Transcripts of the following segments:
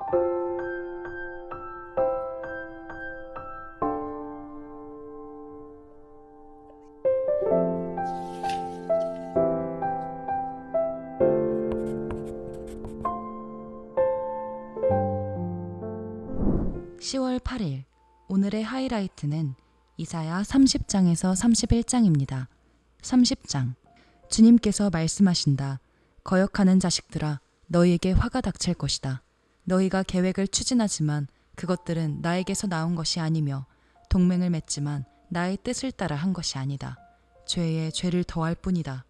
(10월 8일) 오늘의 하이라이트는 이사야 30장에서 31장입니다. 30장. 주님께서 말씀하신다. 거역하는 자식들아, 너희에게 화가 닥칠 것이다. 너희가 계획을 추진하지만 그것들은 나에게서 나온 것이 아니며 동맹을 맺지만 나의 뜻을 따라 한 것이 아니다. 죄에 죄를 더할 뿐이다.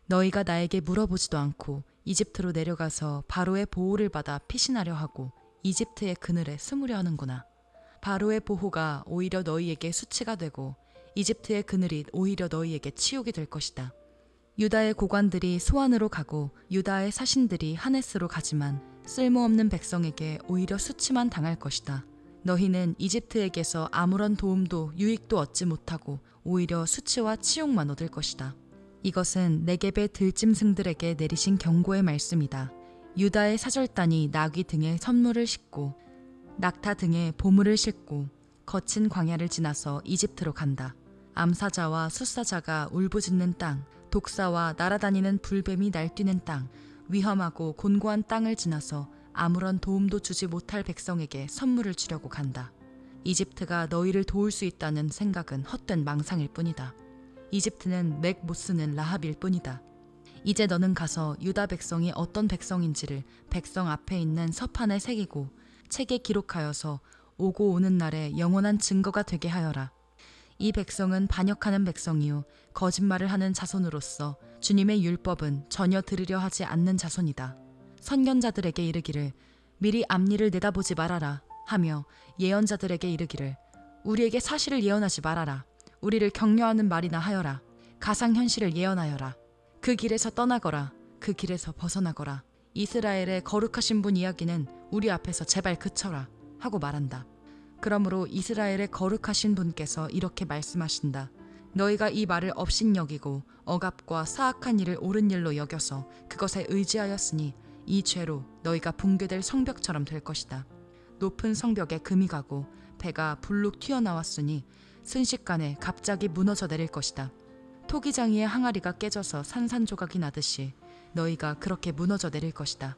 너희가 나에게 물어보지도 않고 이집트로 내려가서 바로의 보호를 받아 피신하려 하고 이집트의 그늘에 숨으려 하는구나. 바로의 보호가 오히려 너희에게 수치가 되고 이집트의 그늘이 오히려 너희에게 치욕이 될 것이다. 유다의 고관들이 소안으로 가고 유다의 사신들이 하네스로 가지만 쓸모없는 백성에게 오히려 수치만 당할 것이다. 너희는 이집트에게서 아무런 도움도 유익도 얻지 못하고 오히려 수치와 치욕만 얻을 것이다. 이것은 네겝의 들짐승들에게 내리신 경고의 말씀이다. 유다의 사절단이 나귀 등에 선물을 싣고 낙타 등에 보물을 싣고 거친 광야를 지나서 이집트로 간다. 암사자와 숫사자가 울부짖는 땅, 독사와 날아다니는 불뱀이 날뛰는 땅, 위험하고 곤고한 땅을 지나서 아무런 도움도 주지 못할 백성에게 선물을 주려고 간다. 이집트가 너희를 도울 수 있다는 생각은 헛된 망상일 뿐이다. 이집트는 맥 못 쓰는 라합일 뿐이다. 이제 너는 가서 유다 백성이 어떤 백성인지를 백성 앞에 있는 서판에 새기고 책에 기록하여서 오고 오는 날에 영원한 증거가 되게 하여라. 이 백성은 반역하는 백성이요 거짓말을 하는 자손으로서 주님의 율법은 전혀 들으려 하지 않는 자손이다. 선견자들에게 이르기를 미리 앞일을 내다보지 말아라 하며 예언자들에게 이르기를 우리에게 사실을 예언하지 말아라. 우리를 격려하는 말이나 하여라. 가상현실을 예언하여라. 그 길에서 떠나거라. 그 길에서 벗어나거라. 이스라엘의 거룩하신 분 이야기는 우리 앞에서 제발 그쳐라 하고 말한다. 그러므로 이스라엘의 거룩하신 분께서 이렇게 말씀하신다. 너희가 이 말을 업신여기고 억압과 사악한 일을 옳은 일로 여겨서 그것에 의지하였으니 이 죄로 너희가 붕괴될 성벽처럼 될 것이다. 높은 성벽에 금이 가고 배가 불룩 튀어나왔으니 순식간에 갑자기 무너져 내릴 것이다. 토기장이의 항아리가 깨져서 산산조각이 나듯이 너희가 그렇게 무너져 내릴 것이다.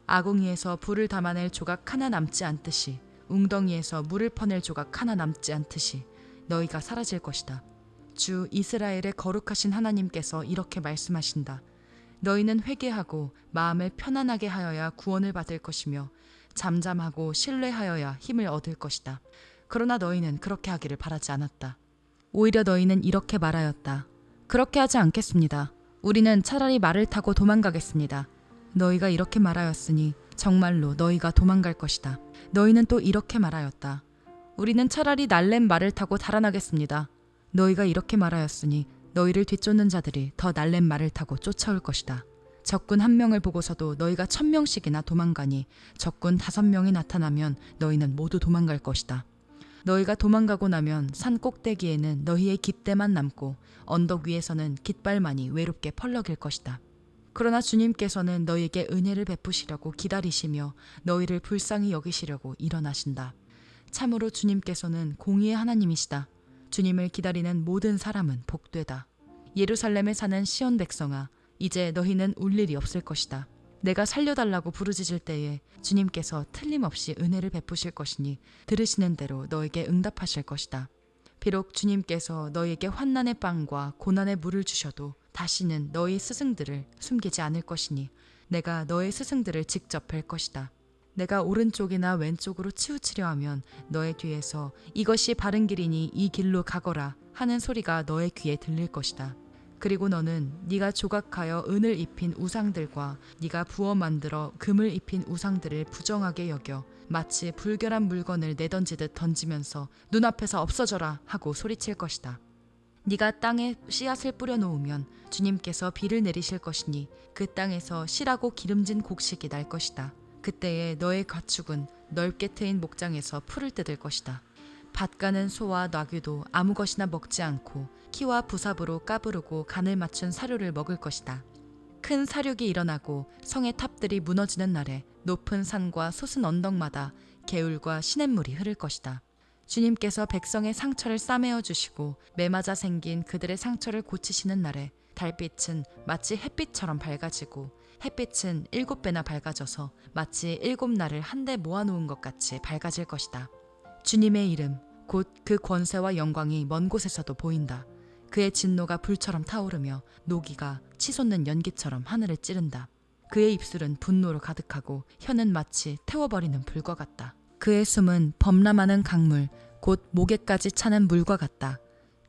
아궁이에서 불을 담아낼 조각 하나 남지 않듯이 웅덩이에서 물을 퍼낼 조각 하나 남지 않듯이 너희가 사라질 것이다. 주 이스라엘의 거룩하신 하나님께서 이렇게 말씀하신다. 너희는 회개하고 마음을 편안하게 하여야 구원을 받을 것이며 잠잠하고 신뢰하여야 힘을 얻을 것이다. 그러나 너희는 그렇게 하기를 바라지 않았다. 오히려 너희는 이렇게 말하였다. 그렇게 하지 않겠습니다. 우리는 차라리 말을 타고 도망가겠습니다. 너희가 이렇게 말하였으니 정말로 너희가 도망갈 것이다. 너희는 또 이렇게 말하였다. 우리는 차라리 날랜 말을 타고 달아나겠습니다. 너희가 이렇게 말하였으니 너희를 뒤쫓는 자들이 더 날랜 말을 타고 쫓아올 것이다. 적군 1명을 보고서도 너희가 1000명씩이나 도망가니 적군 5명이 나타나면 너희는 모두 도망갈 것이다. 너희가 도망가고 나면 산 꼭대기에는 너희의 깃대만 남고 언덕 위에서는 깃발만이 외롭게 펄럭일 것이다. 그러나 주님께서는 너희에게 은혜를 베푸시려고 기다리시며 너희를 불쌍히 여기시려고 일어나신다. 참으로 주님께서는 공의의 하나님이시다. 주님을 기다리는 모든 사람은 복되다. 예루살렘에 사는 시온 백성아, 이제 너희는 울 일이 없을 것이다. 내가 살려달라고 부르짖을 때에 주님께서 틀림없이 은혜를 베푸실 것이니 들으시는 대로 너에게 응답하실 것이다. 비록 주님께서 너희에게 환난의 빵과 고난의 물을 주셔도 다시는 너희 스승들을 숨기지 않을 것이니 내가 너의 스승들을 직접 뵐 것이다. 내가 오른쪽이나 왼쪽으로 치우치려 하면 너의 뒤에서 이것이 바른 길이니 이 길로 가거라 하는 소리가 너의 귀에 들릴 것이다. 그리고 너는 네가 조각하여 은을 입힌 우상들과 네가 부어 만들어 금을 입힌 우상들을 부정하게 여겨 마치 불결한 물건을 내던지듯 던지면서 눈앞에서 없어져라 하고 소리칠 것이다. 네가 땅에 씨앗을 뿌려놓으면 주님께서 비를 내리실 것이니 그 땅에서 실하고 기름진 곡식이 날 것이다. 그때에 너의 가축은 넓게 트인 목장에서 풀을 뜯을 것이다. 밭 가는 소와 나귀도 아무 것이나 먹지 않고 키와 부삽으로 까부르고 간을 맞춘 사료를 먹을 것이다. 큰 사륙이 일어나고 성의 탑들이 무너지는 날에 높은 산과 솟은 언덕마다 개울과 시냇물이 흐를 것이다. 주님께서 백성의 상처를 싸매어 주시고 매맞아 생긴 그들의 상처를 고치시는 날에 달빛은 마치 햇빛처럼 밝아지고 햇빛은 7배나 밝아져서 마치 7날을 한데 모아놓은 것 같이 밝아질 것이다. 주님의 이름, 곧 그 권세와 영광이 먼 곳에서도 보인다. 그의 진노가 불처럼 타오르며 노기가 치솟는 연기처럼 하늘을 찌른다. 그의 입술은 분노로 가득하고 혀는 마치 태워버리는 불과 같다. 그의 숨은 범람하는 강물, 곧 목에까지 차는 물과 같다.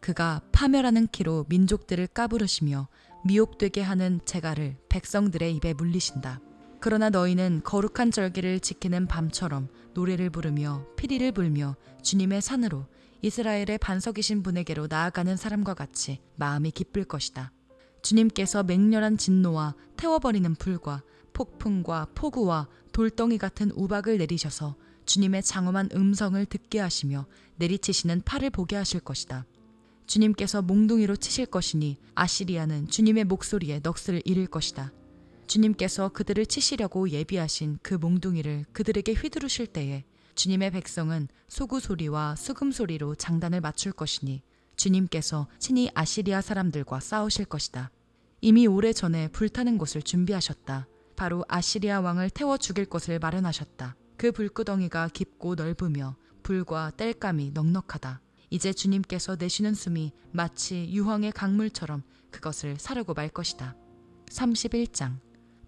그가 파멸하는 키로 민족들을 까부르시며 미혹되게 하는 재갈을 백성들의 입에 물리신다. 그러나 너희는 거룩한 절기를 지키는 밤처럼 노래를 부르며 피리를 불며 주님의 산으로 이스라엘의 반석이신 분에게로 나아가는 사람과 같이 마음이 기쁠 것이다. 주님께서 맹렬한 진노와 태워버리는 불과 폭풍과 폭우와 돌덩이 같은 우박을 내리셔서 주님의 장엄한 음성을 듣게 하시며 내리치시는 팔을 보게 하실 것이다. 주님께서 몽둥이로 치실 것이니 아시리아는 주님의 목소리에 넋을 잃을 것이다. 주님께서 그들을 치시려고 예비하신 그 몽둥이를 그들에게 휘두르실 때에 주님의 백성은 소구 소리와 수금 소리로 장단을 맞출 것이니 주님께서 친히 아시리아 사람들과 싸우실 것이다. 이미 오래전에 불타는 곳을 준비하셨다. 바로 아시리아 왕을 태워 죽일 곳을 마련하셨다. 그 불구덩이가 깊고 넓으며 불과 땔감이 넉넉하다. 이제 주님께서 내쉬는 숨이 마치 유황의 강물처럼 그것을 사르고 말 것이다. 31장.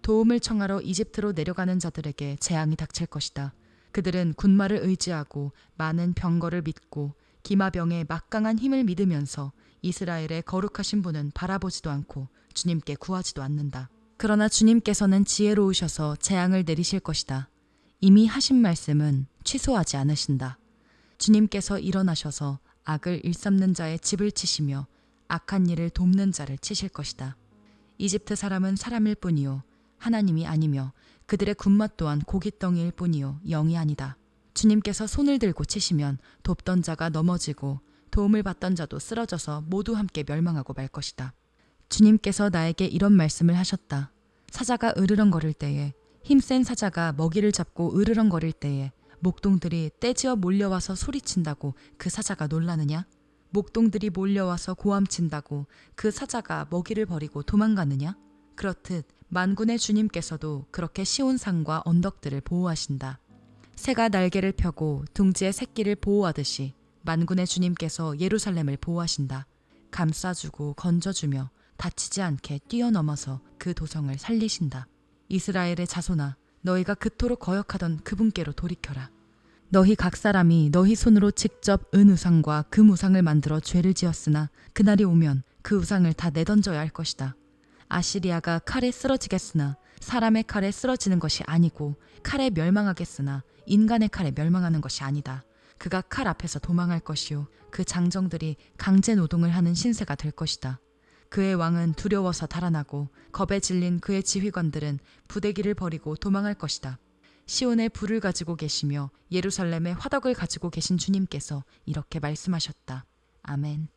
도움을 청하러 이집트로 내려가는 자들에게 재앙이 닥칠 것이다. 그들은 군마를 의지하고 많은 병거를 믿고 기마병의 막강한 힘을 믿으면서 이스라엘의 거룩하신 분은 바라보지도 않고 주님께 구하지도 않는다. 그러나 주님께서는 지혜로우셔서 재앙을 내리실 것이다. 이미 하신 말씀은 취소하지 않으신다. 주님께서 일어나셔서 악을 일삼는 자의 집을 치시며 악한 일을 돕는 자를 치실 것이다. 이집트 사람은 사람일 뿐이요 하나님이 아니며 그들의 군맛 또한 고깃덩이일 뿐이요 영이 아니다. 주님께서 손을 들고 치시면 돕던 자가 넘어지고 도움을 받던 자도 쓰러져서 모두 함께 멸망하고 말 것이다. 주님께서 나에게 이런 말씀을 하셨다. 사자가 으르렁거릴 때에 힘센 사자가 먹이를 잡고 으르렁거릴 때에 목동들이 떼지어 몰려와서 소리친다고 그 사자가 놀라느냐? 목동들이 몰려와서 고함친다고 그 사자가 먹이를 버리고 도망가느냐? 그렇듯 만군의 주님께서도 그렇게 시온산과 언덕들을 보호하신다. 새가 날개를 펴고 둥지의 새끼를 보호하듯이 만군의 주님께서 예루살렘을 보호하신다. 감싸주고 건져주며 다치지 않게 뛰어넘어서 그 도성을 살리신다. 이스라엘의 자손아, 너희가 그토록 거역하던 그분께로 돌이켜라. 너희 각 사람이 너희 손으로 직접 은우상과 금우상을 만들어 죄를 지었으나 그날이 오면 그 우상을 다 내던져야 할 것이다. 아시리아가 칼에 쓰러지겠으나 사람의 칼에 쓰러지는 것이 아니고 칼에 멸망하겠으나 인간의 칼에 멸망하는 것이 아니다. 그가 칼 앞에서 도망할 것이요 그 장정들이 강제 노동을 하는 신세가 될 것이다. 그의 왕은 두려워서 달아나고 겁에 질린 그의 지휘관들은 부대기를 버리고 도망할 것이다. 시온에 불을 가지고 계시며 예루살렘에 화덕을 가지고 계신 주님께서 이렇게 말씀하셨다. 아멘.